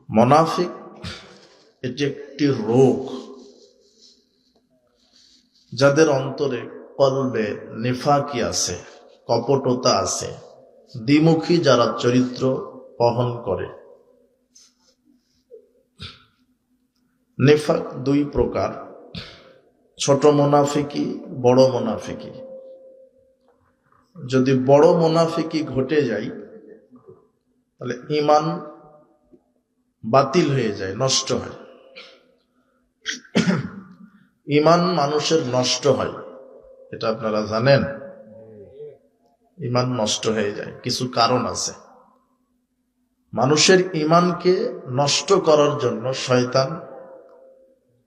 মুনাফিক এটি একটি রোগ, যাদের অন্তরে কলবে নিফাকি আছে, কপটতা আছে, দ্বিমুখী যারা চরিত্র বহন করে। নিফাক দুই প্রকার, ছোট মুনাফিকি, বড় মুনাফিকি। যদি বড় মুনাফিকি ঘটে যায় তাহলে ঈমান বাতিল হয়ে যায়, নষ্ট হয়। ঈমান মানুষের নষ্ট হয়, এটা আপনারা জানেন। ঈমান নষ্ট হয়ে যায়, কিছু কারণ আছে। মানুষের ঈমানকে নষ্ট করার জন্য শয়তান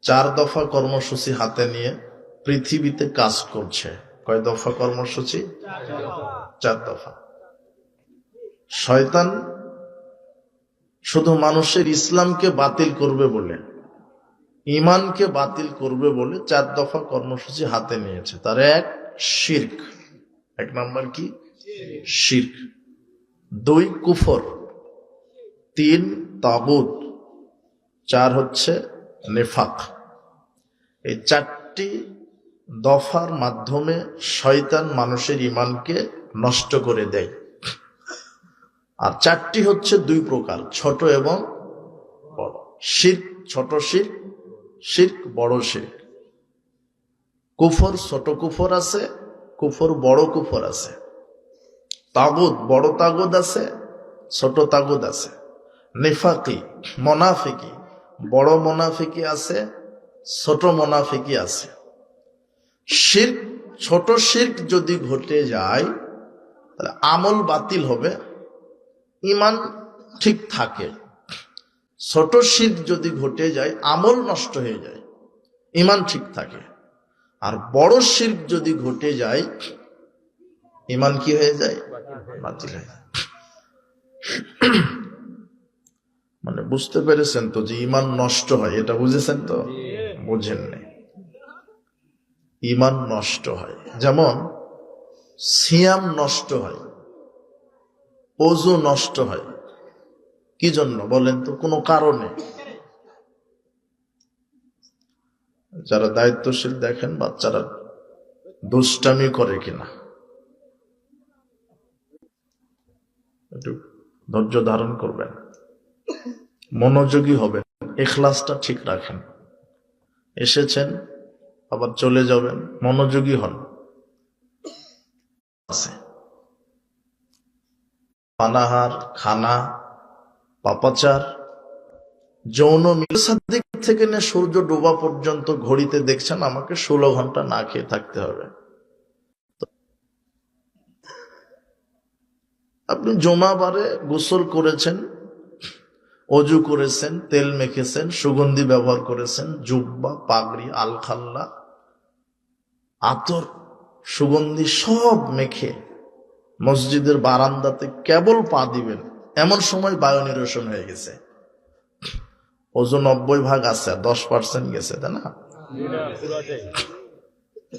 4 দফা কর্মসূচি হাতে নিয়ে পৃথিবীতে কাজ করছে। কয় দফা কর্মসূচি? 4 দফা। শয়তান শুধু মানুষের ইসলামকে বাতিল করবে বলে, ঈমানকে বাতিল করবে বলে 4 দফা কর্মসূচি হাতে নিয়েছে। তার এক, শিরক। 1 নম্বর কি? শিরক। 2 কুফর, 3 তাগুত, 4 হচ্ছে নিফাক। এই 4টি দফার মাধ্যমে শয়তান মানুষের ঈমানকে নষ্ট করে দেয়। আর 4টি হচ্ছে 2 প্রকার, ছোট এবং বড়। শিরক ছোট শিরক, শিরক বড় শিরক। কুফর ছোট কুফর আছে, কুফর বড় কুফর আছে। তাগুত বড় তাগুত আছে, ছোট তাগুত আছে। নিফাকি মুনাফিকি, বড় মুনাফিকি আছে, ছোট মুনাফিকি আছে। শিরক, ছোট শিরক যদি ঘটে যায় তাহলে আমল বাতিল হবে, ঈমান ঠিক থাকে। ছোট শিরক যদি ঘটে যায় আমল নষ্ট হয়ে যায়, ঈমান ঠিক থাকে। আর বড় শিরক যদি ঘটে যায় ঈমান কি হয়ে যায়? বাতিল হয়ে যায়। মানে বুঝতে পেরেছেন তো যে ঈমান নষ্ট হয়, এটা বুঝেছেন তো? বুঝেন নাই, ঈমান নষ্ট হয়। যেমন সিয়াম নষ্ট হয়, ওযু নষ্ট হয়। কি জন্য বলেন তো? কোনো কারণে। যারা দায়িত্বশীল দেখেন বাচ্চারা দুষ্টামি করে কিনা, একটু ধৈর্য ধারণ করবেন, মনোযোগী হবেন, ইখলাসটা ঠিক রাখেন। এসেছেন আবার চলে যাবেন, মনোযোগী হন। পানাহার, খানা, পাপাচার, যৌন মিলসার দিক থেকে নিয়ে সূর্য ডোবা পর্যন্ত ঘড়িতে দেখছেন আমাকে 16 ঘন্টা না খেয়ে থাকতে হবে। আপনি জুমাবারে গোসল করেছেন, অজু করেছেন, তেল মেখেছেন, সুগন্ধি ব্যবহার করেছেন, জুব্বা, পাগড়ি, আলখাল্লা, আতর, সুগন্ধি সব মেখে মসজিদের বারান্দাতে কেবল পা দিবেন, এমন সময় বায়ু নিরসন হয়ে গেছে। ওজু 90% আছে, 10% গেছে, তাই না?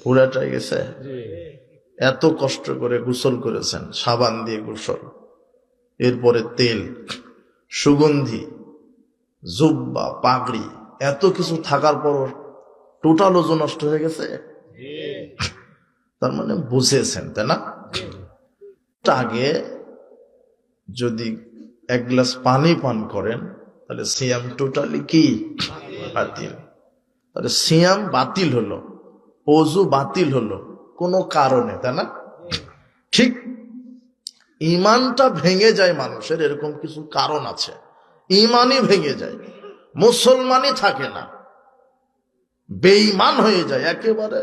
পুরাটাই গেছে। এত কষ্ট করে গোসল করেছেন, সাবান দিয়ে গোসল, এরপরে তেল, সুগন্ধি, জুব্বা, পাগড়ি, এত কিছু থাকার পর টোটাল ওজন নষ্ট হয়ে গেছে। তার মানে বুঝেছেন, তাই না? আগে যদি 1 গ্লাস পানি পান করেন তাহলে সিয়াম টোটালি কি? বাতিল। তাহলে সিয়াম বাতিল হলো, ওযু বাতিল হলো কোনো কারণে, তাই না? ঠিক ঈমানটা ভেঙে যায় মানুষের, এরকম কিছু কারণ আছে। ঈমানই ভেঙে যায়, মুসলমানই থাকে না, বেঈমান হয়ে যায় একেবারে,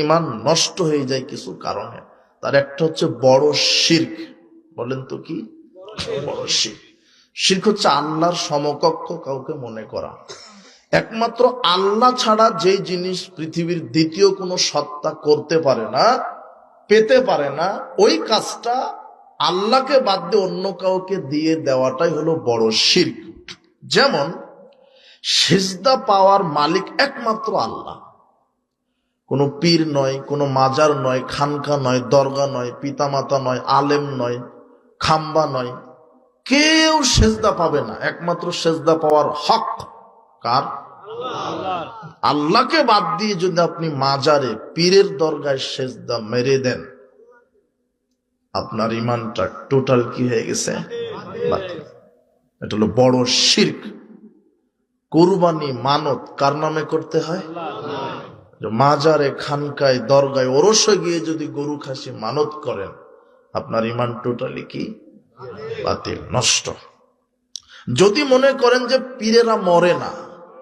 ঈমান নষ্ট হয়ে যায় কিছু কারণে। তার একটা হচ্ছে বড় শিরক। বলেন তো কি? বড় শিরক। শিরক হচ্ছে আল্লাহর সমকক্ষ কাউকে মনে করা। একমাত্র আল্লাহ ছাড়া যে জিনিস পৃথিবীর দ্বিতীয় কোনো সত্তা করতে পারে না, পেতে পারে না, ওই কাজটা আল্লাহকে বাদ দিয়ে অন্য কাউকে দিয়ে দেওয়াটাই হলো বড় শিরক। যেমন সিজদা পাওয়ার মালিক একমাত্র আল্লাহ, কোনো পীর নয়, কোনো মাজার নয়, খানকা নয়, দরগা নয়, পিতামাতা নয়, আলেম নয়, খাম্বা নয়, কেউ সেজদা পাবে না। একমাত্র সেজদা পাওয়ার হক কার? আল্লাহকে বাদ দিয়ে যদি আপনি মাজারে পীরের দরগায় সেজদা মেরে দেন, আপনার ইমানটা টোটাল কি হয়ে গেছে? বাতিল। এটা হলো বড় শিরক। কুরবানি মানত কার নামে করতে হয়? মাজারে, খানকায়, দরগায়, ওরসে গিয়ে যদি গরু খাসি মানত করেন, আপনার ইমান টোটালি কি? বাতিল, নষ্ট। যদি মনে করেন যে পীরেরা মরে না,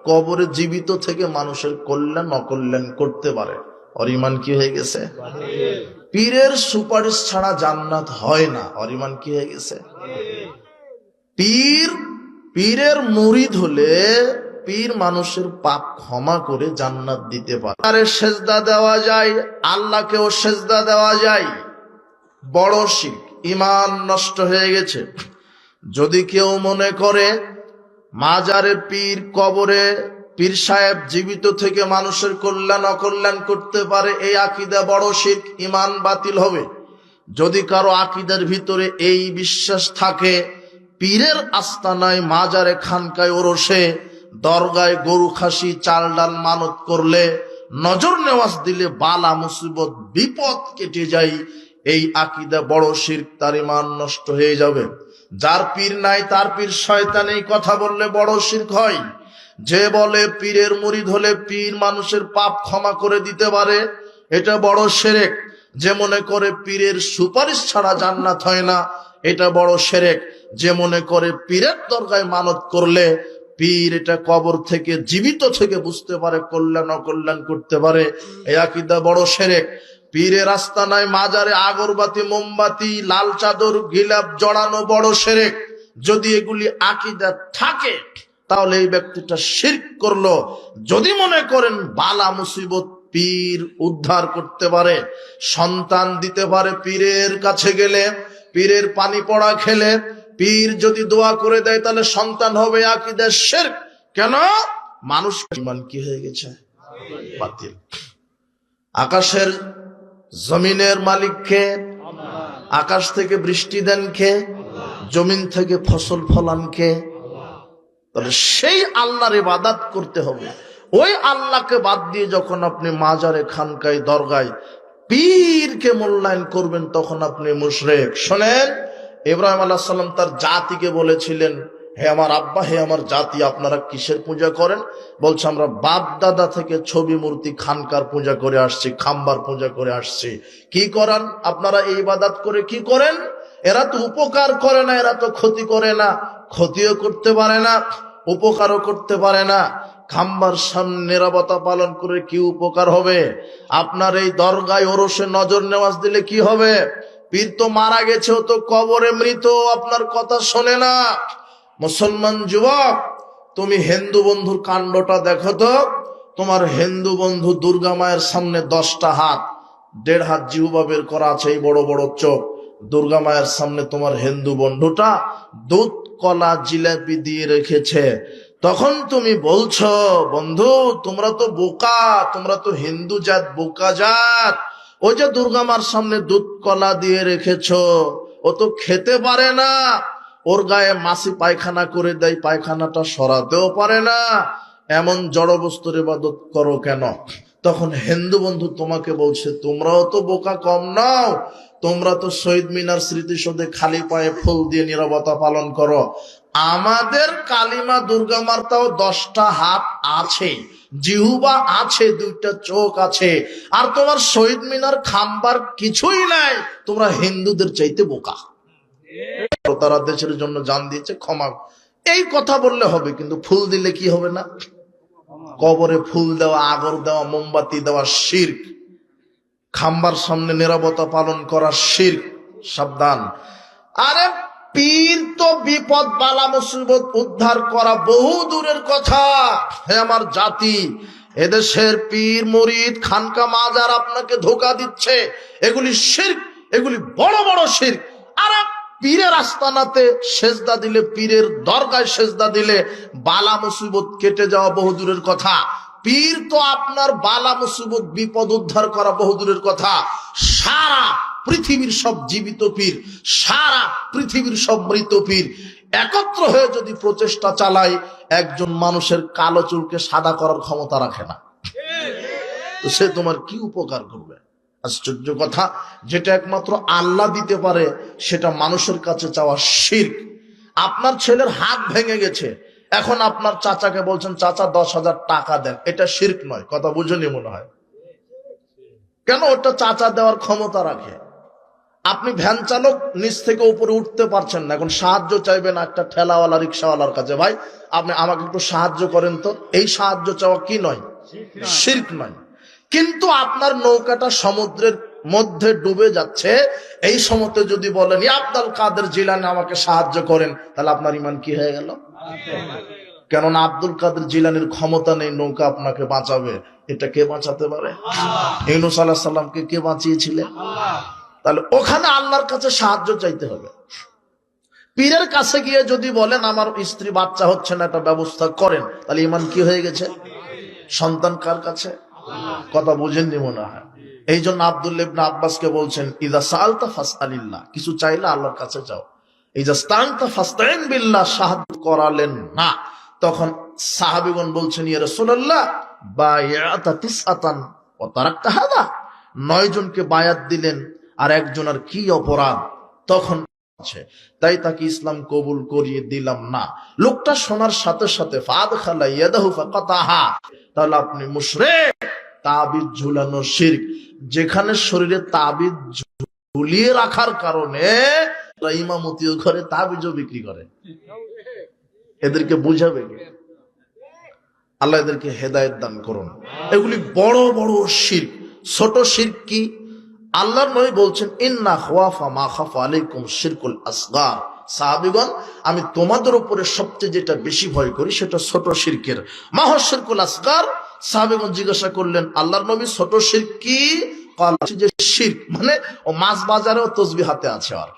কবরে জীবিত থেকে মানুষের কল্যাণ অকল্যাণ করতে পারে, ওর ইমান কি হয়ে গেছে? পীরের সুপারিশ ছাড়া জান্নাত হয় না, ওর ইমান কি হয়ে গেছে? পীরের মুরিদ হলে পীর মানুষের পাপ ক্ষমা করে জান্নাত দিতে পারে। আরে সেজদা দেওয়া যায়, আল্লাহকেও সেজদা দেওয়া যায়, বড় শিরক, ইমান নষ্ট হয়ে গেছে। যদি কেউ মনে করে মাজারে পীর, কবরে পীর সাহেব জীবিত থেকে মানুষের কল্যাণ অকল্যাণ করতে পারে, এই আকীদা বড় শিরক, ইমান বাতিল হবে। যদি কারো আকীদার ভিতরে এই বিশ্বাস থাকে পীরের আস্তানায়, মাজারে, খানকায়, ওরসে, দরগায় গরু খাসি চাল ডাল মানত করলে, নজর নেওয়াজ দিলে বালা মুসিবত বিপদ কেটে যায়, এই আকীদা বড় শিরক, তার ঈমান নষ্ট হয়ে যাবে। যার পীর নাই তার পীর শয়তান, এই কথা বললে বড় শিরক হয়। যে বলে পীরের মুরিদ হলে পীর মানুষের পাপ ক্ষমা করে দিতে পারে, এটা বড় শিরক। যে মনে করে পীরের সুপারিশ ছাড়া জান্নাত হয় না, এটা বড় শিরক। যে মনে করে পীরের দরগায় মানত করলে পীর এটা কবর থেকে জীবিত থেকে বুঝতে পারে কল্যাণ অকল্যাণ করতে পারে, এই আকীদা বড় শিরক। পীরের আস্তানায়, মাজারে আগরবাতি, মোমবাতি, লাল চাদর, গিলাপ জড়ানো বড় শিরক। যদি এগুলি আকীদা থাকে তাহলে এই ব্যক্তিটা শিরক করলো। যদি মনে করেন বালা মুসিবত পীর উদ্ধার করতে পারে, সন্তান দিতে পারে পীরের কাছে গেলে, পীরের পানি পড়া খেলে পীর যদি দোয়া করে দেয় তাহলে সন্তান হবে, আকীদা শিরক। কেন? মানুষ ঈমান কি হয়ে গেছে? বাতিল। আকাশের জমিনের মালিক কে? আকাশ থেকে বৃষ্টি দেন কে? জমিন থেকে ফসল ফলান কে? তাহলে সেই আল্লাহর ইবাদত করতে হবে। ওই আল্লাহকে বাদ দিয়ে যখন আপনি মাজারে, খানকায়, দরগায় পীরকে মূল্যায়ন করবেন, তখন আপনি মুশরিক। শোনেন, ইব্রাহিম আলাইহিস সালাম তার জাতিকে বলেছিলেন, হে আমার আব্বা, হে আমার জাতি, আপনারা কিসের পূজা করেন? বলছে, আমরা বাপ দাদা থেকে ছবি মূর্তি খানকার পূজা করে আসছি, খাম্বার পূজা করে আসছি। কি করান আপনারা এই ইবাদত করে? কি করেন? এরা তো উপকার করে না, এরা তো ক্ষতি করে না, ক্ষতিও করতে পারে না, উপকারও করতে পারে না। খাম্বার সামনে নিরাপত্তা পালন করে কি উপকার হবে? আপনার এই দরগায় ওরসে নজর নেওয়াজ দিলে কি হবে? পীর তো মারা গেছে, ও তো কবরে মৃত, আপনার কথা শোনে না। মুসলমান যুবক, তুমি হিন্দু বন্ধুর কাণ্ডটা দেখো তো। তোমার হিন্দু বন্ধু দুর্গা মায়ের সামনে 10টা হাত, 1.5 হাত জিহ্বা বের করা আছে, এই বড় বড় চোখ। দুর্গা মায়ের সামনে তোমার হিন্দু বন্ধুটা দুধ, কলা, জিলাপি দিয়ে রেখেছে। তখন তুমি বলছো, বন্ধু তোমরা তো বোকা, তোমরা তো হিন্দু জাত বোকা জাত। ওই যে দুর্গা মার সামনে দুধ কলা দিয়ে রেখেছো, ও তো খেতে পারে না, ওর গায়ে মাছি পায়খানা করে দেয়, পায়খানাটা সরাতেও পারে না, এমন জড় বস্তুর ইবাদত করো কেন? তখন হিন্দু বন্ধু তোমাকে বলছে, তোমরাও তো বোকা কম নাও, তোমরা তো শহীদ মিনার স্মৃতিসৌধে খালি পায়ে ফুল দিয়ে নীরবতা পালন করো। আমাদের কালিমা দুর্গা মাতাও 10টা হাত আছে, জিহুবা আছে, 2টা চোখ আছে, আর তোমার শহীদ মিনার খাম্বার কিছুই নাই। তোমরা হিন্দুদের চাইতে বোকা। তারা দেশের জন্য জান দিয়েছে, ক্ষমা। এই কথা বললে হবে, কিন্তু ফুল দিলে কি হবে না? কবরে ফুল দেওয়া, আগর দেওয়া, মোমবাতি দেওয়া শিরক। খাম্বার সামনে নিরাপত্তা পালন করা শিরক। সাবধান। আরে পীর তো বিপদ বালা মুসিবত উদ্ধার করা বহু দূরের কথা। হে আমার জাতি, এদেশের পীর মুরিদ, খানকা, মাজার আপনাকে ধোঁকা দিচ্ছে। এগুলি শিরক, এগুলি বড় বড় শিরক। আর পীরের আস্তানাতে সেজদা দিলে, পীরের দরগায় সেজদা দিলে বালা মুসিবত কেটে যাওয়া বহু দূরের কথা। পীর তো আপনার বালা মুসিবত বিপদ উদ্ধার করা বহু দূরের কথা। সারা পৃথিবীর সব জীবিত পীর, সারা পৃথিবীর সব মৃত পীর, একত্র হয়ে যদি প্রচেষ্টা চালায়, একজন মানুষের কালো চুলকে সাদা করার ক্ষমতা রাখে না, তো সে তোমার কি উপকার করবে? আশ্চর্য কথা, যেটা একমাত্র আল্লাহ দিতে পারে সেটা মানুষের কাছে চাওয়া শিরক। আপনার ছেলের হাত ভেঙে গেছে, এখন আপনার চাচাকে বলছেন চাচা 10,000 টাকা দেন, এটা শিরক নয়? কথা বুঝেনি মনে হয়? কেন? ওটা চাচা দেওয়ার ক্ষমতা রাখে। আপনি ভ্যান চালক, নিচ থেকে উপরে উঠতে পারছেন না, এখন সাহায্য চাইবেন একটা ঠেলাওয়ালা রিক্সাওয়ালার কাছে, ভাই আপনি আমাকে একটু সাহায্য করেন তো, এই সাহায্য চাওয়া কি নয়? শিরক নয়। কিন্তু আপনার নৌকাটা সমুদ্রের মধ্যে ডুবে যাচ্ছে, এই সময়তে যদি বলেন ইয়া আব্দুল কাদের জিলানী আমাকে সাহায্য করেন, তাহলে আপনার ইমান কি হয়ে গেল? কেননা আব্দুল কাদের জিলানীর ক্ষমতা নেই নৌকা আপনাকে বাঁচাবে, এটা কে বাঁচাতে পারে? ইউনূস আলাইহিস সালামকে কে বাঁচিয়েছিলেন? তাহলে ওখানে আল্লাহর কাছে সাহায্য চাইতে হবে। পীরের কাছে গিয়ে যদি বলেন আমার স্ত্রী বাচ্চা হচ্ছে না, একটা ব্যবস্থা করেন, তাহলে ইমান কি হয়ে গেছে? সন্তান কার কাছে? কথা বুঝেননি মনে হয়। এই জন্য আব্দুল্লাহ ইবনে আব্বাসকে বলছেন ইযা সাআলতা ফাসআলিল্লাহ, কিছু চাইলে আল্লাহর কাছে চাও। ইযা ইসতাআনতা ফাসতাইন বিল্লাহ, সাহায্য করালেন না। তখন সাহাবীগণ বলছেন ইয়া রাসূলুল্লাহ বায়াতা তিসআতান ওয়া তারাকতা হাদা, 9 জনকে বায়াত দিলেন আর একজনের কি অপরাধ? তখন তাই তাকে ইসলাম কবুল করিয়ে দিলাম না। লোকটা শোনার সাথে সাথে ফাদখালা ইয়াদাহু ফাকাতাহা, তাহলে আপনি মুশরিক। তাবিজ ঝুলানো শিরক। যেখানে শরীরে তাবিজ ঝুলিয়ে রাখার কারণে ইমামতিও করে, তাবিজও বিক্রি করে, এদেরকে বুঝাবে কে? আল্লাহ এদেরকে হেদায়েত দান করুন। এগুলি বড় বড় শিরক। ছোট শিরক কি? আল্লাহর নবী বলছেন ইন্না খাওয়াফা মা খাফা আলাইকুম শিরকুল আসগার, সাহাবীগণ আমি তোমাদের উপরে সবচেয়ে যেটা বেশি ভয় করি সেটা ছোট শিরকের। মা হুয়া শিরকুল আসগার, সাহাবীগণ জিজ্ঞাসা করলেন আল্লাহর নবী ছোট শিরক কি? যে শিরক মানে ও মাছ বাজারেও তসবিহ হাতে আছে, আর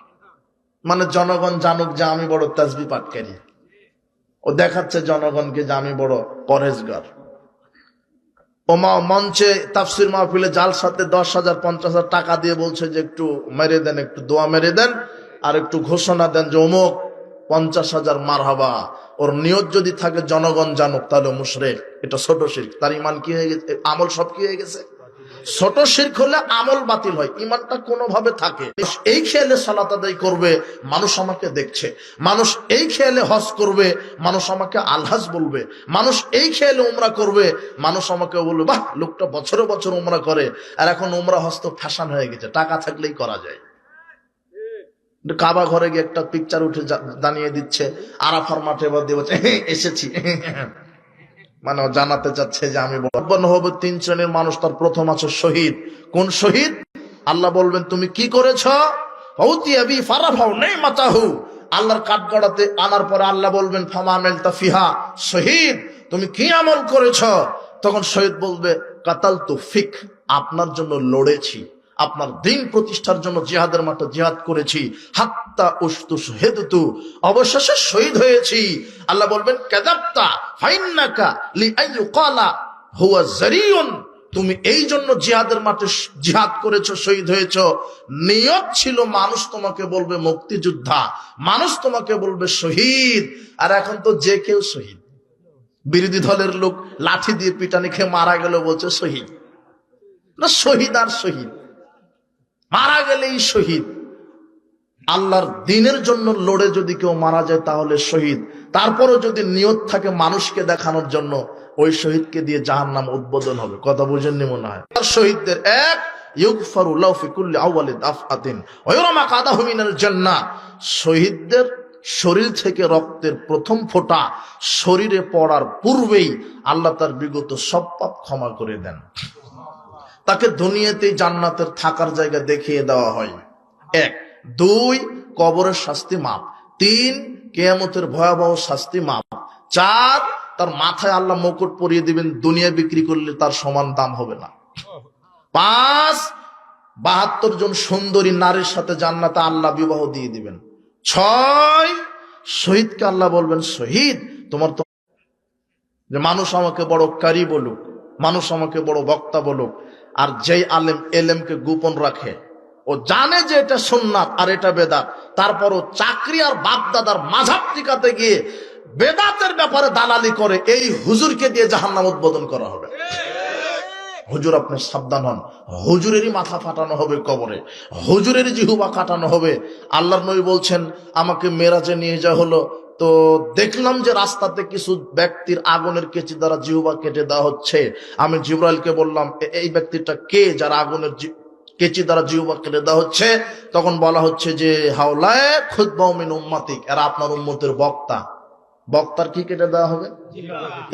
মানে জনগণ জানুক যে আমি বড় তাসবিহ পাঠকারী, ও দেখাচ্ছে জনগণকে যে আমি বড় পরহেজগার। ও মঞ্চে তাফসির মাহফিলে জালসাতে 10,000 50,000 টাকা দিয়ে বলছে যে একটু মেরে দেন, একটু দোয়া মেরে দেন, আর একটু ঘোষণা দেন যে অমুক 50,000 মারহাবা। ওর নিয়ত যদি থাকে জনগণ জানুক, তাহলে মুশরিক। এটা ছোট শিরক। তার ইমান কি হয়ে গেছে? আমল সব কি হয়ে গেছে? ছোট শিরক হলে আমল বাতিল হয়, ইমানটা কোনোভাবে থাকে। এই খেয়ালে সালাত আদায় করবে, মানুষ আমাকে দেখছে। মানুষ এই খেয়ালে হজ করবে, মানুষ আমাকে আলহাজ বলবে। মানুষ এই খেয়ালে উমরা করবে, মানুষ আমাকে বলবে বাহ লোকটা বছরে বছর উমরা করে। আর এখন উমরা হজ তো ফ্যাশন হয়ে গেছে, টাকা থাকলেই করা যায়। কাবা ঘরে গিয়ে একটা পিকচার উঠে জানিয়ে দিচ্ছে, আরাফার মাঠে বা দিয়ে এসেছি, মানে জানাতে চাচ্ছে যে আমি হবে। 3 শ্রেণীর মানুষ, তার প্রথম আছে শহীদ। কোন শহীদ? আল্লাহ বলবেন তুমি কি করেছ? আল্লাহর কাঠগড়াতে আনার পরে আল্লাহ বলবেন ফামা আমিলতা ফিহা, শহীদ তুমি কি আমল করেছ? তখন শহীদ বলবে কাতালতু ফিক, আপনার জন্য লড়েছি, আপনার দিন প্রতিষ্ঠার জন্য জিহাদের মাঠে জিহাদ করেছি, হাত্তা উশতুশহিদতু, অবশেষে শহীদ হয়েছি। আল্লাহ বলবেন কাযাবতা ফাইন্নাকা লিআইয়ুকালা হুয়া যারিউন, তুমি এই জন্য জিহাদের মাঠে জিহাদ করেছো, শহীদ হয়েছো। নিয়ত ছিল মানুষ তোমাকে বলবে মুক্তিযোদ্ধা, মানুষ তোমাকে বলবে শহীদ। আর এখন তো যে কেউ শহীদ। বিরোধী দলের লোক লাঠি দিয়ে পিটানি খেয়ে মারা গেল বলছে শহীদ। না, শহীদ আর শহীদ, মারা গেলেই শহীদ। আল্লাহর দ্বীনের জন্য লড়ে যদি কেউ মারা যায় তাহলে শহীদ। তারপরও যদি নিয়ত থাকে মানুষকে দেখানোর জন্য, ওই শহীদকে দিয়ে জাহান্নাম উদ্বোধন হবে। কথা বুঝেননি মনে হয়? শহীদদের এক ইউগফারু লাহু ফি কুল্লি আউয়ালি দাফআতিন ওয়া ইউরামা কাদাহু মিনাল জান্নাহ, শহীদদের শরীর থেকে রক্তের প্রথম ফোঁটা শরীরে পড়ার পূর্বেই আল্লাহ তার বিগত সব পাপ ক্ষমা করে দেন। তাকে দুনিয়াতেই জান্নাতের থাকার জায়গা দেখিয়ে দেওয়া হয়। 1, 2 কবরের শাস্তি মাপ, 3 কিয়ামতের ভয়াবহ শাস্তি মাপ, 4 তার মাথায় আল্লাহ মুকুট পরিয়ে দিবেন, দুনিয়া বিক্রি করলে তার সমান দাম হবে না। 5 72 জন সুন্দরী নারীর সাথে জান্নাতে আল্লাহ বিবাহ দিয়ে দিবেন। 6 শহীদকে আল্লাহ বলবেন শহীদ তোমার তো যে মানুষ আমাকে বড় কারি বলুক, মানুষ আমাকে বড় বক্তা বলুক, আর যেই আলেম এলেমকে গোপন রাখে ও জানে যে এটা সুন্নাত আর এটা বেদাত, তারপরও চাকরি আর বাপদাদার মাঝাব টিকাতে গিয়ে বেদাতের ব্যাপারে দালালি করে, এই হুজুরকে দিয়ে জাহান্নাম উদ্বোধন করা হবে। হুজুর আপনি সাবধান হন, হুজুরেরই মাথা ফাটানো হবে কবরে, হুজুরেরই জিহুবা কাটানো হবে। আল্লাহর নবী বলছেন, আমাকে মেরাজে নিয়ে যাওয়া হলো, তো দেখলাম যে রাস্তাতে কিছু ব্যক্তির আগুনের কেচি দ্বারা জিহুবা কেটে দেওয়া হচ্ছে। আমি জিবরাইলকে বললাম, এই ব্যক্তিটা কে যারা আগুনের কেচি দ্বারা জিহুবা কেটে দেওয়া হচ্ছে? তখন বলা হচ্ছে যে হাওলায়ে খুতবা মিন উম্মাতিক, এরা আপনার উম্মতের বক্তা। বক্তার কি কেটে দেওয়া হবে?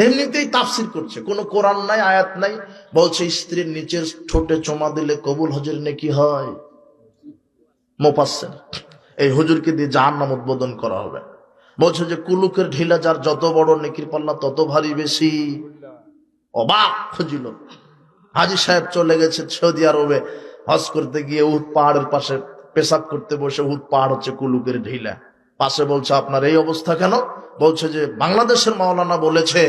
এমনিতেই তাফসির করছে, কোনো কোরআন নাই, আয়াত নাই। বলছে স্ত্রীর নিচের ঠোঁটে চুমা দিলে কবুল হজের নেকি হয়। মুফাসসির, এই হুজুরকে দিয়ে জাহান্নাম উদ্বোধন করা হবে। বলছে যে কুলুকের ঢিলা যার যত বড় নেকির পাল্লা তত ভারী বেশি। অবাক খুঁজিল, হাজী সাহেব চলে গেছে সৌদি আরবে হজ করতে গিয়ে, উহুদ পাহাড়ের পাশে পেশাব করতে বসে, উহুদ পাহাড় হচ্ছে কুলুকের ঢিলা পাশে। বলছে আপনার এই অবস্থা কেন? বলছে যে বাংলাদেশের মাওলানা বলেছে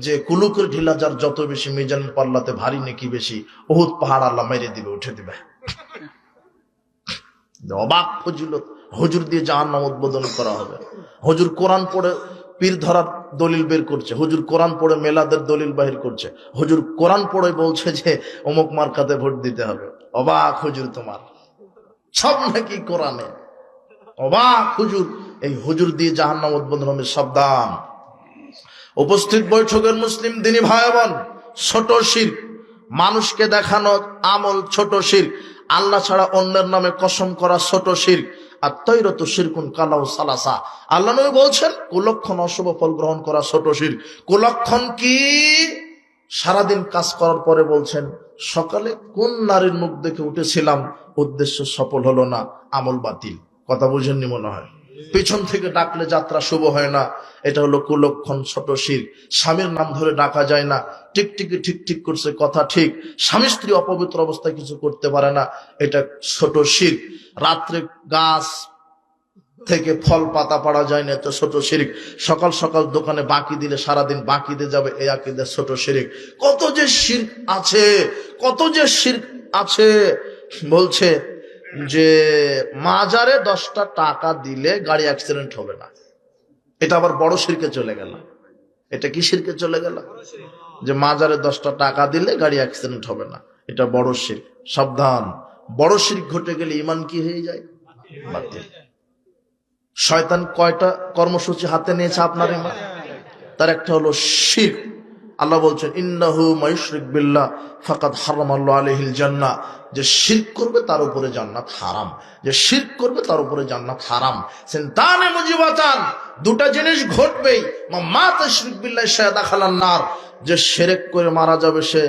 যে কুলুকের ঢিলা যার যত বেশি মিজানের পাল্লাতে ভারী নেকি বেশি, উহুদ পাহাড় আল্লাহ মেরে দিবে, উঠে দিবে। অবাক ফজিলত, হুজুর দিয়ে জাহান্নাম উদ্বোধন করা হবে। হুজুর কোরআন পড়ে পীর ধরার দলিল বের করছে, হুজুর কোরআন পড়ে মেলাদের দলিল বাহির করছে, হুজুর কোরআন পড়ে বলছে যে অমুক মার্কাতে ভোট দিতে হবে। অবাক হুজুর, তোমার সব নাকি কোরআনে। অবাক হুজুর, এই হুজুর দিয়ে জাহান্নাম উদ্বোধন হবে, সাবধান। উপস্থিত বৈঠকের মুসলিম দিনী ভাই বোন, ছোট শিরক, মানুষকে দেখানো আমল ছোট শিরক, আল্লাহ ছাড়া অন্যের নামে কসম করা ছোট শিরক। আর তৈরত শিরকুন কালাউ সালাসা, আল্লাহ নবী বলছেন কুলক্ষণ অশুভ ফল গ্রহণ করা ছোট শিরক। কুলক্ষণ কি? সারাদিন কাজ করার পরে বলছেন সকালে কোন নারীর মুখ দেখে উঠেছিলাম, উদ্দেশ্য সফল হলো না, আমল বাতিল। কথা বুঝেননি মনে হয়। পিছন থেকে ডাকলে যাত্রা শুভ হয় না, এটা হলো কুলক্ষণ, ছোট শিরক। স্বামীর নাম ধরে ডাকা যায় না, টিকটিকি ঠিক ঠিক করছে, কথা ঠিক, স্বামী স্ত্রী অপবিত্র অবস্থায় কিছু করতে পারে না, এটা ছোট শিরক। রাত্রে গাছ থেকে ফল পাতা পাড়া যায় না, এটা ছোট শিরক। সকাল সকাল দোকানে বাকি দিলে সারাদিন বাকি দিয়ে যাবে, এই আকীদা ছোট শিরক। কত যে শিরক আছে, কত যে শিরক আছে। বলছে যে মাজারে 10টা টাকা দিলে গাড়ি অ্যাক্সিডেন্ট হবে না, এটা আবার বড় শিরকে চলে গেল। এটা কি শিরকে চলে গেল? যে মাজারে 10টা টাকা দিলে গাড়ি অ্যাক্সিডেন্ট হবে না, এটা বড় শিরক। সাবধান, বড় শিরক ঘটে গেলে ঈমান কি হয়ে যায়? বাতিল। শয়তান কয়টা কর্মসূচি হাতে নিয়েছে আপনার ঈমান? তার একটা হলো শিরক। আল্লাহ বলছেন ইন্নাহু মায়ুশরিক বিল্লাহ ফাকাদ হারামাল্লাহু আলাইহিল জান্নাহ, যে শিরক করবে তার উপরে জান্নাত হারাম, যে শিরক করবে তার উপরে জান্নাত হারাম। সিনতানে মুজিবাতান, দুটো জিনিস ঘটবেই। মাতা শিরক বিল্লাহি শায়াদাখালান নার, যে শিরক করে মারা যাবে সে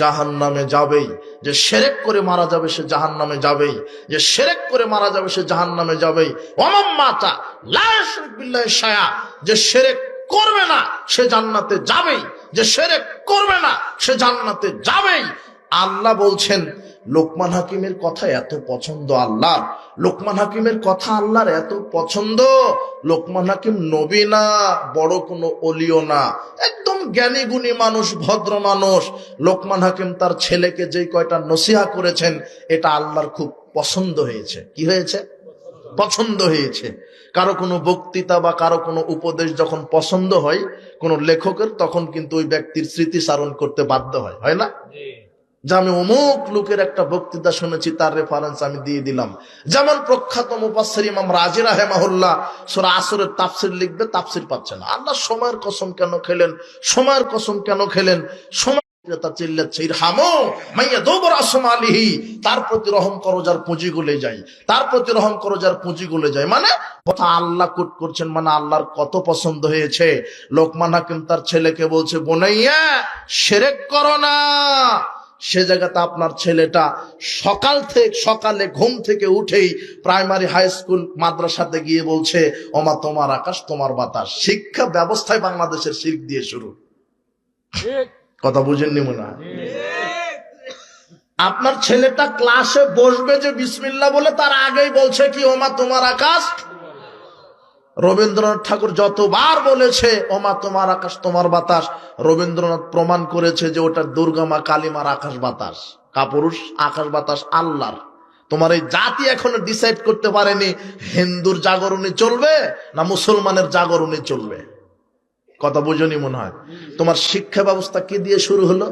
জাহান্নামে যাবেই, যে শিরক করে মারা যাবে সে জাহান্নামে যাবেই, যে শিরক করে মারা যাবে সে জাহান্নামে যাবেই। ওয়া মাতা লা ইউশরিক বিল্লাহি শায়া, যে শিরক করবে না সে জান্নাতে যাবেই, যে শিরক করবে না সে জান্নাতে যাবেই। আল্লাহ বলছেন, লোকমান হাকিমের কথা এত পছন্দ আল্লাহর, লোকমান হাকিমের কথা আল্লাহর এত পছন্দ। লোকমান হাকিম নবী না, বড় কোনো ওলিও না, একদম জ্ঞানী গুণী মানুষ, ভদ্র মানুষ। লোকমান হাকিম তার ছেলেকে যেই কয়টা নসিহা করেছেন, এটা আল্লাহর খুব পছন্দ হয়েছে। কি হয়েছে? পছন্দ হয়েছে। কারো কোনো বক্তৃতা বা কারো কোনো উপদেশ যখন পছন্দ হয় কোন লেখকের, তখন কিন্তু ওই ব্যক্তির স্মৃতিচারণ করতে বাধ্য হয়, হয় না? যে আমি অমুক লোকের একটা বক্তৃতা শুনেছি, তার রেফারেন্স আমি দিয়ে দিলাম। যেমন প্রখ্যাত মুফাসসির ইমাম রাজি রাহিমাহুল্লাহ সূরা আসরের তাফসীর লিখবে, তাফসীর পাচ্ছে না। আল্লাহ সময়ের কসম কেন খেলেন? সময়ের কসম কেন খেলেন? সময় চিল্লাচ্ছে ইরহামু মাইয়াদুবর আসমালিহি, তার প্রতি রহম করো যার পুঁজি গলে যায়, তার প্রতি রহম করো যার পুঁজি গলে যায়। মানে কথা আল্লাহ কোট করছেন, মানে আল্লাহর কত পছন্দ হয়েছে। লোকমান হাকিম তার ছেলেকে বলছে, বোনাইয়া শিরক করো না। সে জায়গাতে আপনার ছেলেটা সকালে ঘুম থেকে উঠেই প্রাইমারি হাই স্কুল মাদ্রাসাতে গিয়ে বলছে ওমা তোমার আকাশ তোমার বাতাস। শিক্ষা ব্যবস্থায় বাংলাদেশের শিরক দিয়ে শুরু। কথা বুঝেননি মনে হয়? আপনার ছেলেটা ক্লাসে বসবে যে বিসমিল্লাহ বলে, তার আগেই বলছে কি ওমা তোমার আকাশ। রবীন্দ্রনাথ ঠাকুর যতবার বলেছে ওমা তোমার আকাশ তোমার বাতাস, রবীন্দ্রনাথ প্রমাণ করেছে যে ওটা দুর্গা মা কালী মার আকাশ বাতাস। কাপুরুষ, আকাশ বাতাস আল্লাহর, তোমার এই জাতি এখনো ডিসাইড করতে পারেনি হিন্দুর জাগরণে চলবে না মুসলমানের জাগরণে চলবে। কথা বুঝনি মনে হয়। তোমার শিক্ষা ব্যবস্থা কি দিয়ে শুরু হলো?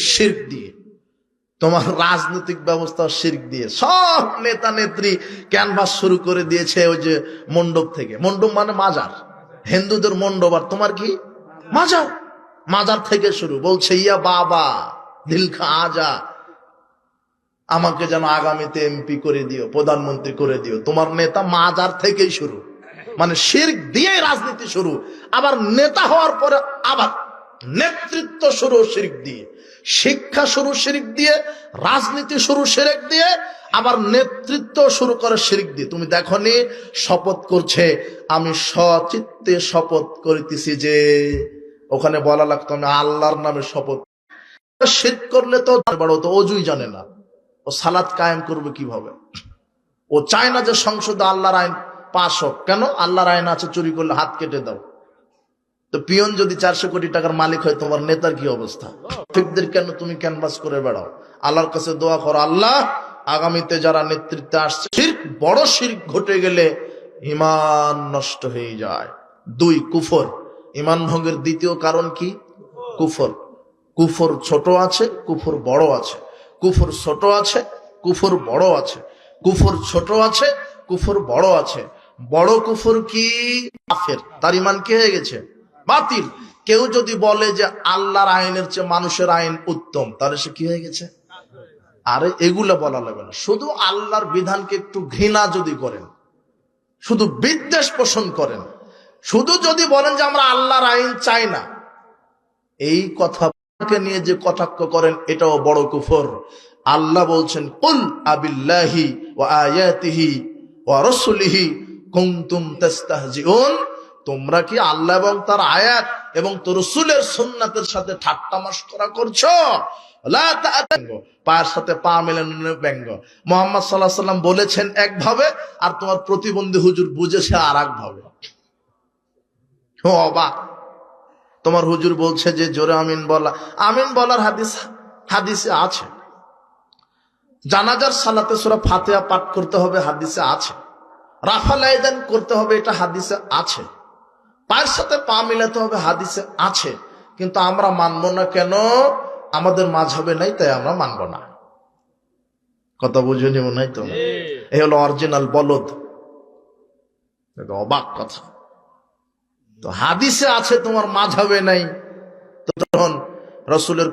শিরক দিয়ে। তোমার রাজনৈতিক ব্যবস্থা শিরক দিয়ে। সব নেতা নেত্রী ক্যানভাস শুরু করে দিয়েছে ওই যে মণ্ডপ থেকে। মণ্ডপ মানে মাজার, হিন্দুদের মণ্ডপ, আর তোমার কি মাজার। মাজার থেকে শুরু। বলছে ইয়া বাবা দিল খা আজা, আমাকে যেন আগামীতে এমপি করে দিও, প্রধানমন্ত্রী করে দিও। তোমার নেতা মাজার থেকেই শুরু, মানে শিরক দিয়ে রাজনীতি শুরু। আবার নেতা হওয়ার পরে আবার নেতৃত্ব শুরু শিরক দিয়ে, শিক্ষা শুরু শিরক দিয়ে, রাজনীতি শুরু শিরক দিয়ে, আবার নেতৃত্ব শুরু করে শিরক দিয়ে। তুমি দেখনি শপথ করছে আমি সচিত্তে শপথ করিতেছি, যে ওখানে বলা লাগতো আমি আল্লাহর নামে শপথ। শিরক করলে তো বড় তো অজুই জানে না, ও সালাত কায়েম করবে কিভাবে? ও চায় না যে সংসদে আল্লাহর আইন পাশ হোক। কেন? আল্লাহর আইন আছে চুরি করলে হাত কেটে দাও। তো পিয়ন যদি 400 কোটি টাকার মালিক হয়, তোমার নেতার কি অবস্থা? ঠিকদের কেন তুমি ক্যানভাস করে বেড়াও? আল্লাহর কাছে দোয়া করো, আল্লাহ আগামীতে যারা নেতৃত্বে আসছে, শিরক বড় শিরক ঘটে গেলে ঈমান নষ্ট হয়ে যায়। 2 কুফর। ঈমান ভঙ্গের দ্বিতীয় কারণ কি? কুফর। কুফর ছোট আছে, কুফর বড় আছে। কুফর ছোট আছে, কুফর বড় আছে। কুফর ছোট আছে, কুফর বড় আছে। বড় কুফর কি? কাফের, তার ঈমান কি হয়ে গেছে? বাতিল। কেউ যদি বলে যে আল্লাহর আইনের চেয়ে মানুষের আইন উত্তম, তাহলে সে কি হয়ে গেছে? আরে এগুলা বলা লাগবে না। শুধু আল্লাহর বিধানকে একটু ঘৃণা যদি করেন, শুধু বিদ্বেষ পোষণ করেন, শুধু যদি বলেন যে আমরা আল্লাহর আইন চাই না, এই কথাকে নিয়ে যে কটাক্ষ করেন, এটাও বড় কুফর। আল্লাহ বলছেন কুল আবিল্লাহি ওয়া আয়াতিহি ওয়া রাসূলিহি কুনতুম তাস্তাহজিউন, তোমরা কি আল্লাহ এবং তার আয়াত এবং তার রাসূলের সুন্নাতের সাথে ঠাট্টা মশকরা করছো? লা তা'তাঙ্গু, পায়ের সাথে পা মেলানো ব্যঙ্গ। মুহাম্মদ সাল্লাল্লাহু আলাইহি সাল্লাম বলেছেন একভাবে, আর তোমার প্রতিবন্ধী হুজুর বুঝেছে আর এক ভাবে। ও অবাক। তোমার হুজুর বলছে যে জোরে আমিন বলা, আমিন বলার হাদিসে আছে। জানাজার সালাতে সূরা ফাতিহা পাঠ করতে হবে, হাদিসে আছে। রাফাল আয়দান করতে হবে, এটা হাদিসে আছে। পায়ের সাথে পা মিলাতে হবে, হাদিসে আছে। কিন্তু আমরা মানবো না কেন? আমাদের মাযহাবে নাই, তাই আমরা মানবো না। কথা বুঝে মনে হয় তো? এই হলো অরিজিনাল বলদ। অবাক কথা। তো হাদিসে আছে, তোমার মাযহাবে নাই, তখন রাসূলের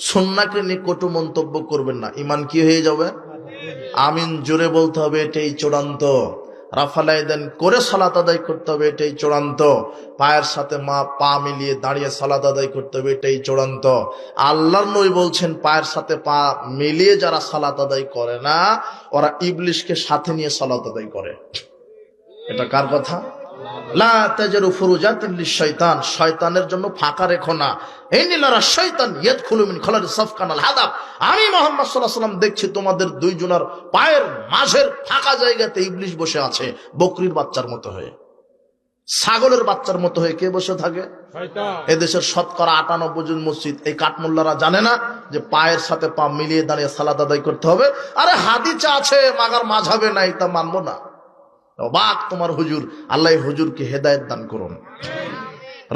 সুন্নাহকে নিয়ে কটু মন্তব্য করবেন না। ঈমান কি হয়ে যাবে? আমিন জোরে বলতে হবে, এটাই চূড়ান্ত। রাফাল আয়দান করে সালাত আদায় করতে হবে, এটাই চূড়ান্ত। পায়ের সাথে পা মিলিয়ে দাঁড়িয়ে সালাত আদায় করতে হবে, এটাই চূড়ান্ত। আল্লাহর নবী বলছেন পায়ের সাথে পা মিলিয়ে যারা সালাত আদায় করে না, ওরা ইবলিশকে সাথে নিয়ে সালাত আদায় করে। এটা কার কথা? লা তাজরু ফুরুজাতিন লিশ-শাইতান, শয়তানের জন্য ফাঁকা রেখো না। ইন্নাল্লাহ শাইতান ইয়াদখুলু মিন খালালি সাফকানাল হাদাব, আমি মুহাম্মদ সাল্লাল্লাহু আলাইহি ওয়াসাল্লাম দেখছি তোমাদের দুইজনের পায়ের মাঝের ফাঁকা জায়গাতে ইবলিশ বসে আছে, বকরির বাচ্চার মতো হয়ে, ছাগলের বাচ্চার মতো হয়ে। কে বসে থাকে? শয়তান। এদেশের শতকরা 98 জন মসজিদ এই কাঠমোল্লারা জানে না যে পায়ের সাথে পা মিলিয়ে দাঁড়িয়ে সালাত আদায় করতে হবে? আরে হাদিসে আছে, মাগার মাযহাবে নাই, তা মানবো না। অবাক তোমার হুজুর। আল্লাহ হুজুরকে হেদায়েত দান করুন।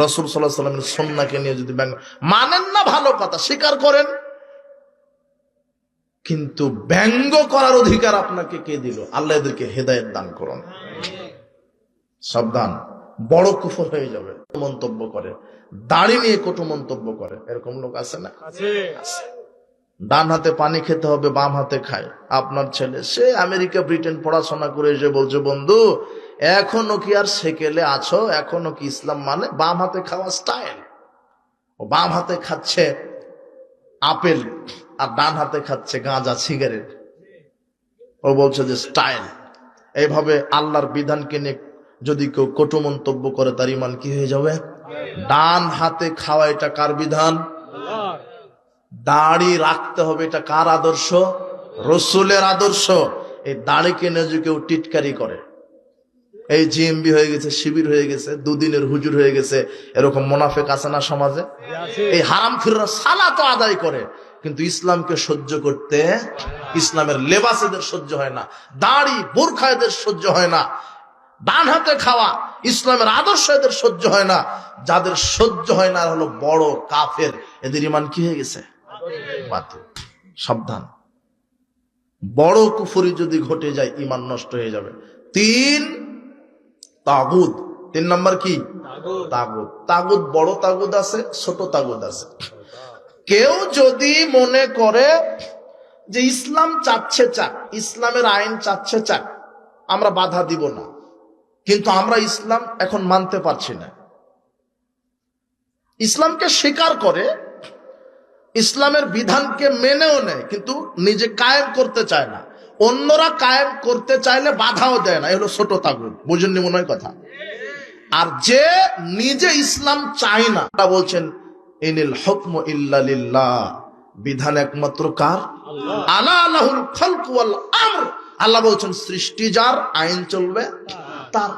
রাসূল সাল্লাল্লাহু আলাইহি ওয়াসাল্লামের সুন্নাহকে নিয়ে যদি মানেন না, ভালো কথা, স্বীকার করেন, কিন্তু ব্যঙ্গ করার অধিকার আপনাকে কে দিল? আল্লাহ এদেরকে হেদায়েত দান করুন। সাবধান, বড় কুফর হয়ে যাবে। মন্তব্য করে, দাড়ি নিয়ে কটু মন্তব্য করে, এরকম লোক আছে না? আছে। ডান হাতে পানি খেতে হবে, বাম হাতে খায়। আপনার ছেলে সে আমেরিকা ব্রিটেন পড়াশোনা করে এসে বলছে, বন্ধু এখনো কি আর সেকেলে আছো? এখনো কি ইসলাম মানে বাম হাতে খাওয়া স্টাইল? ও বাম হাতে খাচ্ছে আপেল আর ডান হাতে খাচ্ছে গাঁজা, সিগারেট। ও বলছে যে স্টাইল। এইভাবে আল্লাহর বিধানকে নিয়ে যদি কেউ কটু মন্তব্য করে, তার ঈমান কি হয়ে যাবে? ডান হাতে খাওয়া, এটা কার বিধান? দাড়ি রাখতে হবে, এটা কার আদর্শ? রাসূলের আদর্শ। এই দাড়িকে নিয়ে যদি কেউ টিটকারি করে, এই জিএমবি হয়ে গেছে, শিবির হয়ে গেছে, দুদিনের হুজুর হয়ে গেছে, এরকম মুনাফিক আছে না সমাজে? এই হারামখোররা সালাত আদায় করে, কিন্তু ইসলামকে সহ্য করতে, ইসলামের লেবাস এদের সহ্য হয় না, দাড়ি বোরখা এদের সহ্য হয় না, ডান হাতে খাওয়া ইসলামের আদর্শ এদের সহ্য হয় না। যাদের সহ্য হয় না হলো বড় কাফের, এদের ঈমান কি হয়ে গেছে? বাতিল। সাবধান, বড় কুফরি যদি ঘটে যায় ঈমান নষ্ট হয়ে যাবে। 3 তাগুত। 3 নম্বর কি? তাগুত। তাগুত বড় তাগুত আছে, ছোট তাগুত আছে। কেউ যদি মনে করে যে ইসলাম চাচ্ছে চাক, ইসলামের আইন চাচ্ছে চাক, আমরা বাধা দিব না, কিন্তু আমরা ইসলাম এখন মানতে পারছি না, ইসলামকে স্বীকার করে, ইসলামের বিধানকে মেনেও নেয়, কিন্তু নিজে কায়েম করতে চায় না, অন্যরা কায়েম করতে চাইলে বাধাও দেয় না, এগুলো ছোট তাগুত। বুঝেননি মনে হয় কথা? আর যে নিজে ইসলাম চায় না, তা বলছেন ইনিল হুকমু ইল্লা লিল্লাহ, বিধান একমাত্র কার? আলা লাহুল খালকু ওয়াল আমর। আল্লাহ বলছেন সৃষ্টি যার, আইন চলবে তার।